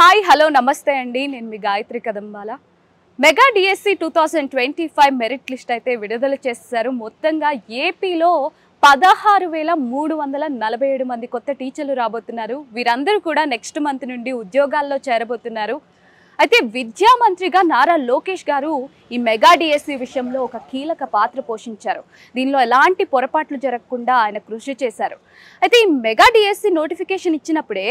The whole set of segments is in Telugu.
హాయ్ హలో నమస్తే అండి, నేను మీ Gayatri Kadambala. Mega DSC 2025 merit list అయితే విడుదల చేశారు. మొత్తంగా ఏపీలో 16,347 మంది కొత్త టీచర్లు రాబోతున్నారు. వీరందరూ కూడా నెక్స్ట్ మంత్ నుండి ఉద్యోగాల్లో చేరబోతున్నారు. అయితే విద్యా మంత్రిగా నారా లోకేష్ గారు ఈ మెగా డిఎస్సి విషయంలో ఒక కీలక పాత్ర పోషించారు. దీనిలో ఎలాంటి పొరపాట్లు జరగకుండా ఆయన కృషి చేశారు. అయితే ఈ మెగా డిఎస్సి నోటిఫికేషన్ ఇచ్చినప్పుడే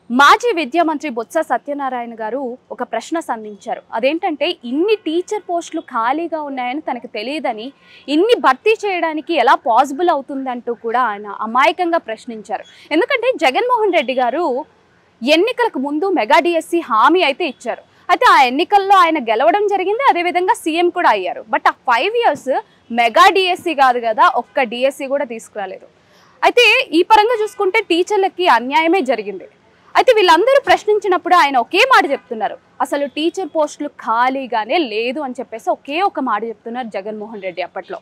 మాజీ విద్యా మంత్రి బొత్స సత్యనారాయణ గారు ఒక ప్రశ్న సంధించారు. అదేంటంటే ఇన్ని టీచర్ పోస్టులు ఖాళీగా ఉన్నాయని తనకు తెలియదని, ఇన్ని భర్తీ చేయడానికి ఎలా పాసిబుల్ అవుతుందంటూ కూడా ఆయన అమాయకంగా ప్రశ్నించారు. ఎందుకంటే జగన్మోహన్ రెడ్డి గారు ఎన్నికలకు ముందు మెగా డిఎస్సి హామీ అయితే ఇచ్చారు. అయితే ఆ ఎన్నికల్లో ఆయన గెలవడం జరిగింది, అదేవిధంగా సీఎం కూడా అయ్యారు. బట్ ఆ 5 years మెగా డిఎస్సి కాదు కదా, ఒక్క డిఎస్సి కూడా తీసుకురాలేదు. అయితే ఈ పరంగా చూసుకుంటే టీచర్లకి అన్యాయమే జరిగింది. అయితే వీళ్ళందరూ ప్రశ్నించినప్పుడు ఆయన ఒకే మాట చెప్తున్నారు, అసలు టీచర్ పోస్టులు ఖాళీగానే లేదు అని చెప్పేసి ఒకే ఒక మాట చెప్తున్నారు జగన్మోహన్ రెడ్డి అప్పట్లో.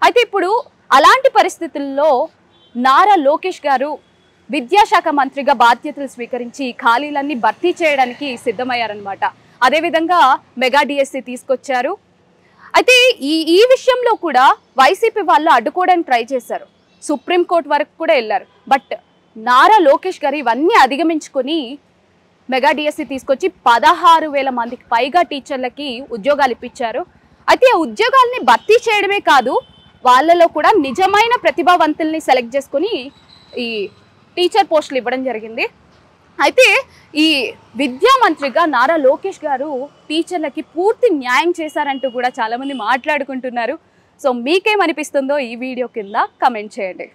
అయితే ఇప్పుడు అలాంటి పరిస్థితుల్లో నారా లోకేష్ గారు విద్యాశాఖ మంత్రిగా బాధ్యతలు స్వీకరించి ఖాళీలన్నీ భర్తీ చేయడానికి సిద్ధమయ్యారనమాట. అదేవిధంగా మెగా డిఎస్సి తీసుకొచ్చారు. అయితే ఈ విషయంలో కూడా వైసీపీ వాళ్ళు అడ్డుకోవడానికి ట్రై చేశారు, సుప్రీంకోర్టు వరకు కూడా వెళ్ళారు. బట్ నారా లోకేష్ గారు ఇవన్నీ అధిగమించుకొని మెగా డిఎస్సి తీసుకొచ్చి 16,000 మందికి పైగా టీచర్లకి ఉద్యోగాలు ఇప్పించారు. అయితే ఆ ఉద్యోగాల్ని భర్తీ చేయడమే కాదు, వాళ్ళలో కూడా నిజమైన ప్రతిభావంతుల్ని సెలెక్ట్ చేసుకొని ఈ టీచర్ పోస్టులు ఇవ్వడం జరిగింది. అయితే ఈ విద్యా మంత్రిగా నారా లోకేష్ గారు టీచర్లకి పూర్తి న్యాయం చేశారంటూ కూడా చాలామంది మాట్లాడుకుంటున్నారు. సో మీకేమనిపిస్తుందో ఈ వీడియో కింద కమెంట్ చేయండి.